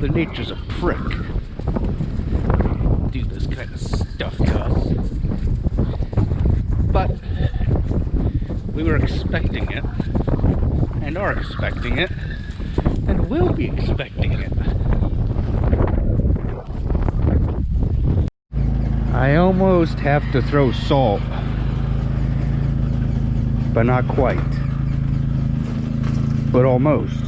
Mother Nature's a prick. Do this kind of stuff to us. But we were expecting it, and are expecting it, and will be expecting it. I almost have to throw salt, but not quite, but almost.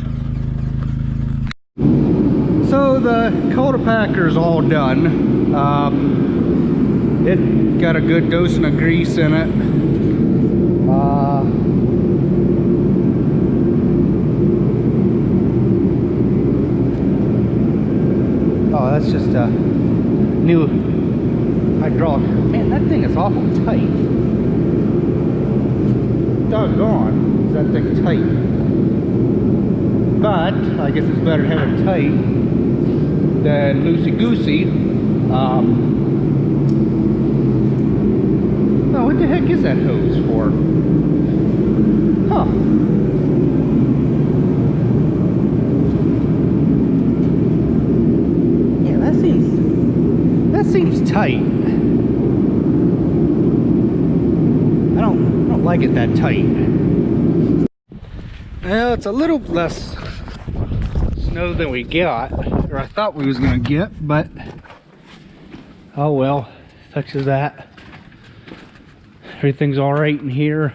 So the cultipacker packer's all done. It got a good dose of grease in it. Oh, that's just a new hydraulic. Man, that thing is awful tight. Doggone, is that thing tight. But I guess it's better to have it tight than loosey-goosey. Oh, what the heck is that hose for? Huh. Yeah, that seems tight. I don't like it that tight. Well, it's a little less snow than we got, or I thought we was gonna get, but oh well, such as that. Everything's all right in here.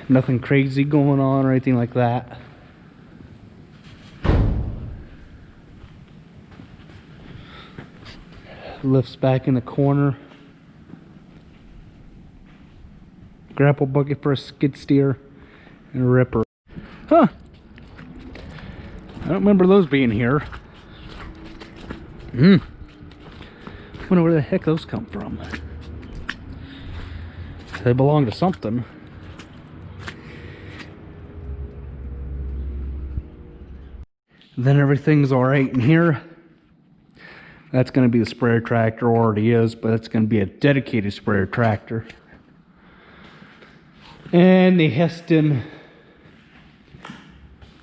Nothing crazy going on or anything like that. Lifts back in the corner. Grapple bucket for a skid steer and a ripper. Huh. I don't remember those being here. Wonder where the heck those come from. They belong to something. Then everything's all right in here. That's going to be the sprayer tractor, already is, but it's going to be a dedicated sprayer tractor. And the Heston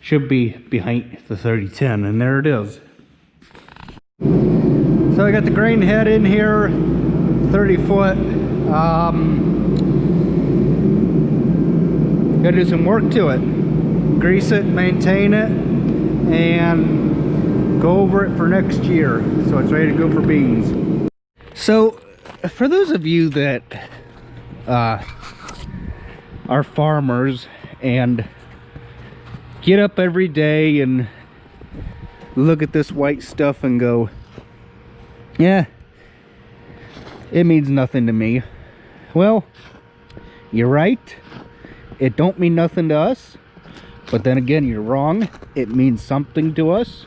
should be behind the 3010, and there it is. So I got the grain head in here, 30 foot. Gotta do some work to it. Grease it, maintain it, and go over it for next year so it's ready to go for beans. So for those of you that are farmers and get up every day and look at this white stuff and go, yeah, it means nothing to me. Well, you're right. It don't mean nothing to us. But then again, you're wrong. It means something to us.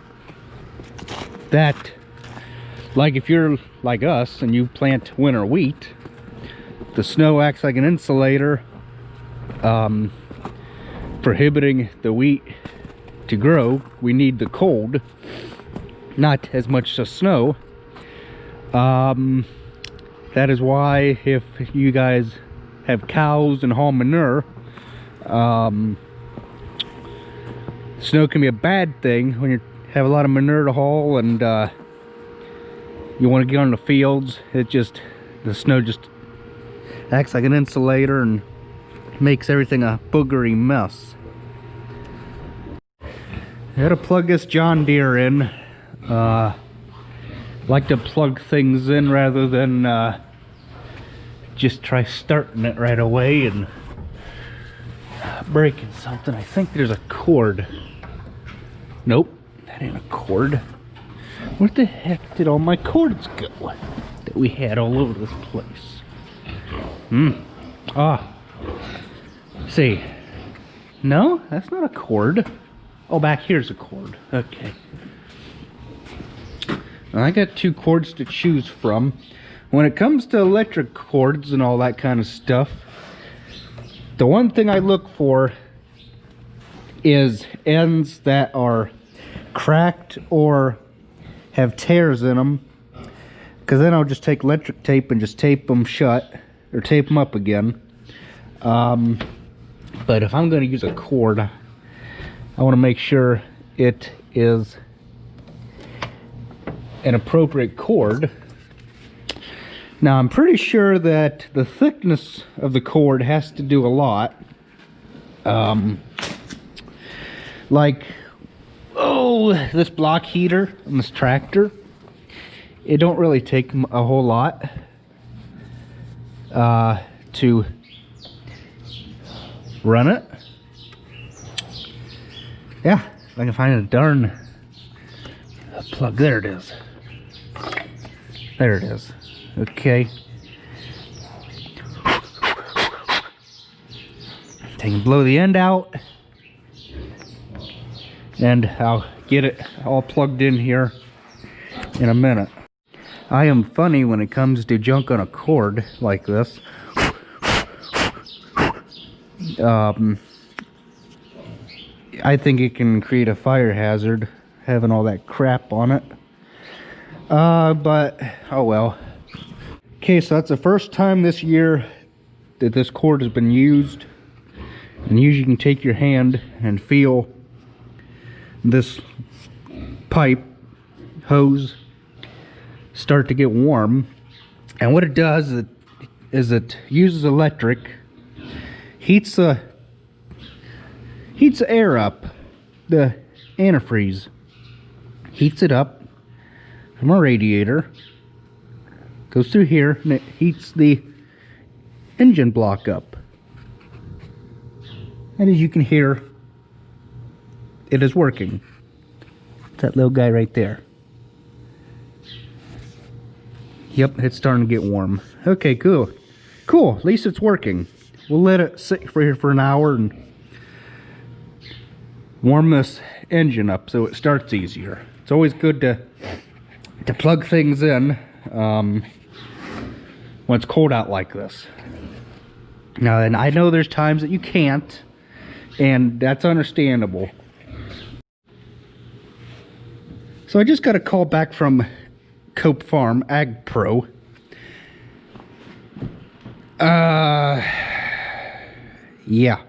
That, like if you're like us and you plant winter wheat, the snow acts like an insulator, prohibiting the wheat to grow. We need the cold, not as much the snow. That is why if you guys have cows and haul manure, snow can be a bad thing when you have a lot of manure to haul and you want to get on the fields. The snow just acts like an insulator and makes everything a boogery mess. I had to plug this John Deere in. Like to plug things in rather than just try starting it right away and breaking something. I think there's a cord. Nope, that ain't a cord. Where the heck did all my cords go that we had all over this place? See, no, that's not a cord. Oh, back here's a cord. Okay. I got two cords to choose from. When it comes to electric cords and all that kind of stuff, the one thing I look for is ends that are cracked or have tears in them, because then I'll just take electric tape and just tape them shut or tape them up again. But if I'm going to use a cord, I want to make sure it is an appropriate cord. Now I'm pretty sure that the thickness of the cord has to do a lot. Like, oh, this block heater on this tractor, it don't really take a whole lot to run it. Yeah, if I can find a darn plug. There it is. There it is. Okay. Take and blow the end out, and I'll get it all plugged in here in a minute. I am funny when it comes to junk on a cord like this. I think it can create a fire hazard having all that crap on it. But oh well. Okay, so that's the first time this year that this cord has been used. And usually you can take your hand and feel this pipe hose start to get warm. And what it does is it uses electric, heats the air up, the antifreeze, heats it up from a radiator, goes through here, and it heats the engine block up. And as you can hear, it is working. That little guy right there. Yep, it's starting to get warm. Okay, cool. Cool, at least it's working. We'll let it sit for here for an hour and warm this engine up so it starts easier. It's always good to plug things in when it's cold out like this. Now, and I know there's times that you can't, and that's understandable. So I just got a call back from Cope Farm Ag Pro. Yeah,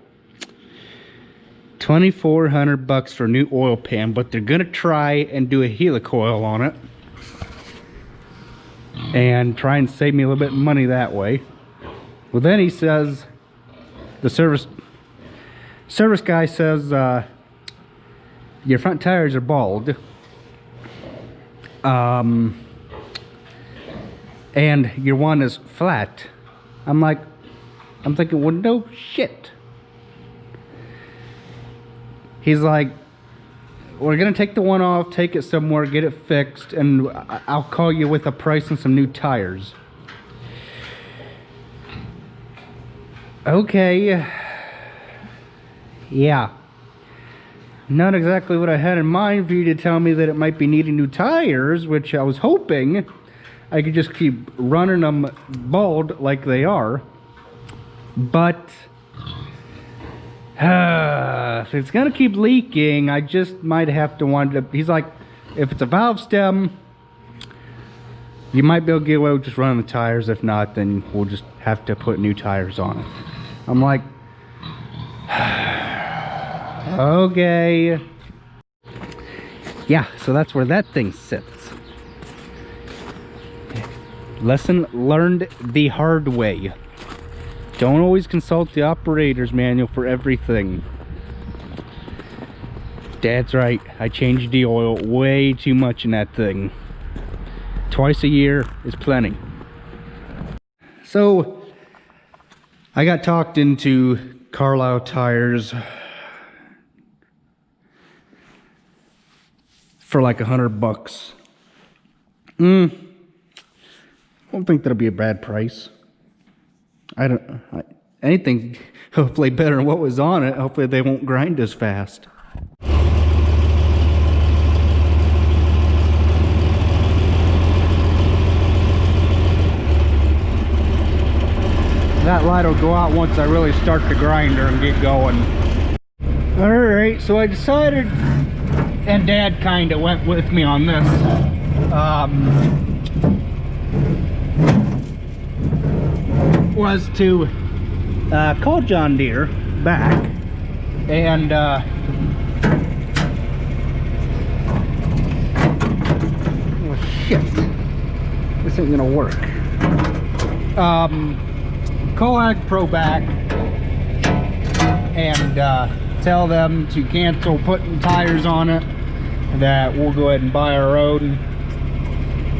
$2,400 for a new oil pan, but they're gonna try and do a helicoil on it and try and save me a little bit of money that way. Well, then he says, the service guy says, your front tires are bald, and your one is flat. I'm thinking, well, no shit. He's like, we're gonna take the one off, take it somewhere, get it fixed, and I'll call you with a price and some new tires. Okay. Yeah. Not exactly what I had in mind for you to tell me that it might be needing new tires, which I was hoping I could just keep running them bald like they are. But if it's gonna keep leaking, I just might have to wind up. He's like, if it's a valve stem, you might be able to get away with just running the tires. If not, then we'll just have to put new tires on it. I'm like, okay. Yeah, so that's where that thing sits. Lesson learned the hard way. Don't always consult the operator's manual for everything. Dad's right. I changed the oil way too much in that thing. Twice a year is plenty. So, I got talked into Carlisle tires for like $100. I don't think that'll be a bad price. Anything hopefully better than what was on it. Hopefully they won't grind as fast. That light will go out once I really start the grinder and get going. Alright, so I decided, and Dad kind of went with me on this, was to call John Deere back and this ain't gonna work. Call Ag Pro back and tell them to cancel putting tires on it, that we'll go ahead and buy our own.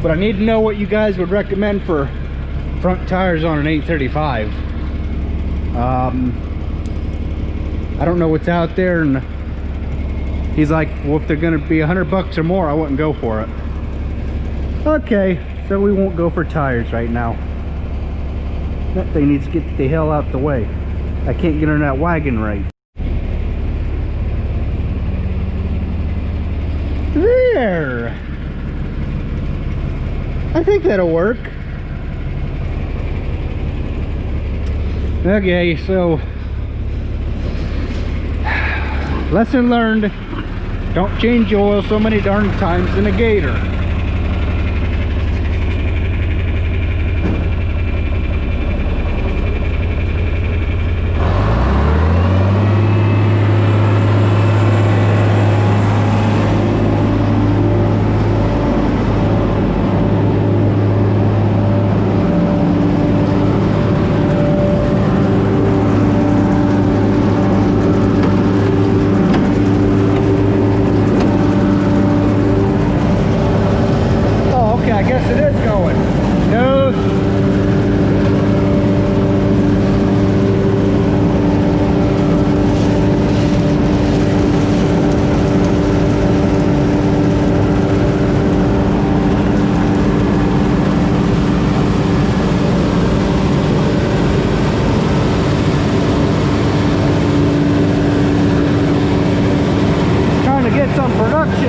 But I need to know what you guys would recommend for front tires on an 835. I don't know what's out there, and he's like, well, if they're gonna be $100 or more, I wouldn't go for it. Okay, so we won't go for tires right now. That thing needs to get the hell out the way. I can't get in that wagon right. There! I think that'll work. Okay, so lesson learned. Don't change your oil so many darn times in a Gator.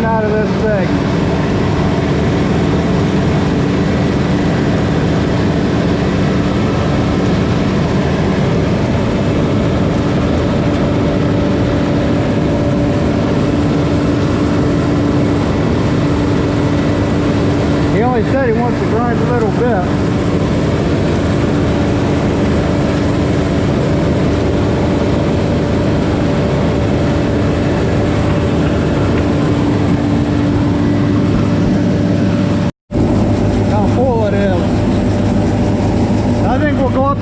Out of this thing. He only said he wants to grind a little bit.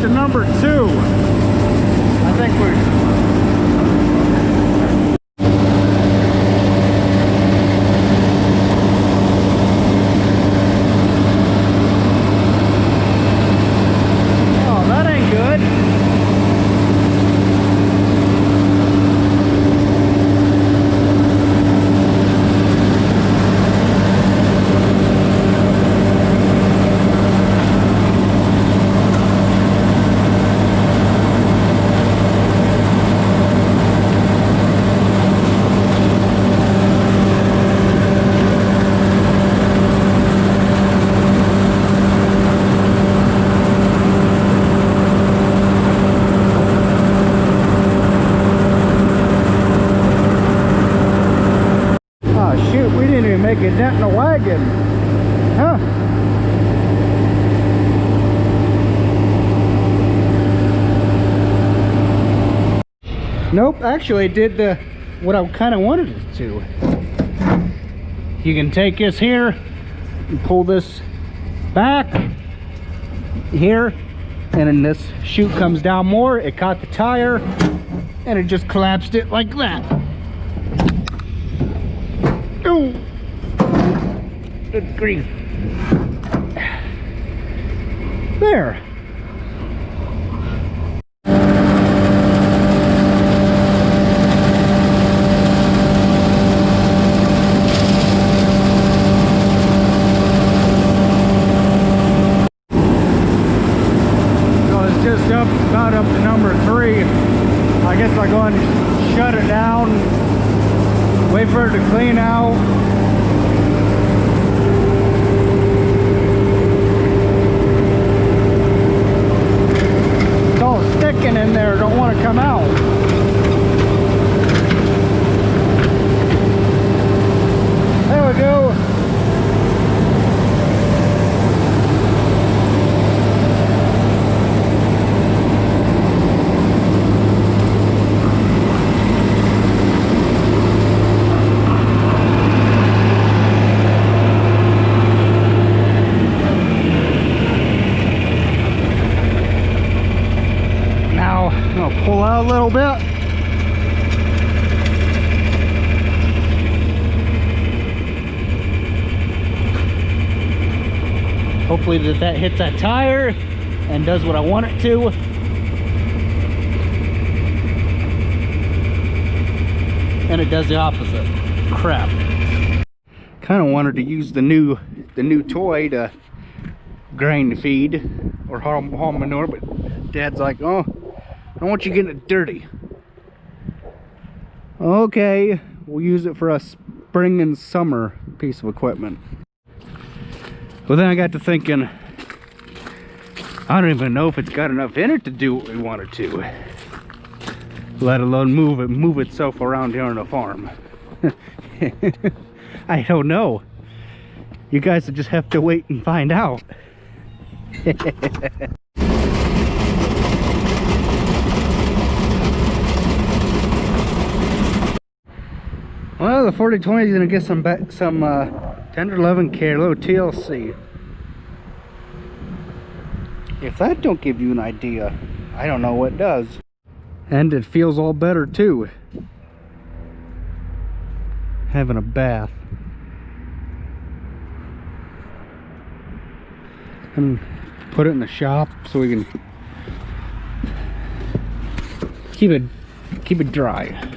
To number 2. I think oh, that ain't good. Make a dent in the wagon, huh? Nope, actually it did what I kind of wanted it to. You can take this here and pull this back here, and then this chute comes down more. It caught the tire and it just collapsed it like that. Ooh. Good grief. There. So it's just about up to number 3. I guess I'll go and shut it down, wait for it to clean out. Sticking in there, don't want to come out. There we go. a little bit. Hopefully that hits that tire and does what I want it to. And it does the opposite. Crap. Kind of wanted to use the new toy to grain feed or haul manure, but Dad's like, oh, I don't want you getting it dirty. Okay, we'll use it for a spring and summer piece of equipment. Well, then I got to thinking, I don't even know if it's got enough in it to do what we want it to, let alone move itself around here on the farm. I don't know. You guys will just have to wait and find out. Well, the 4020 is gonna get some 1011 kilo TLC. If that don't give you an idea, I don't know what does. And it feels all better too. Having a bath. And put it in the shop so we can keep it dry.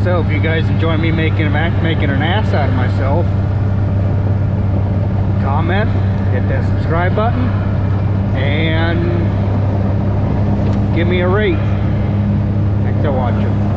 So if you guys enjoy me making an ass out of myself, comment, hit that subscribe button, and give me a rate. Thanks for watching.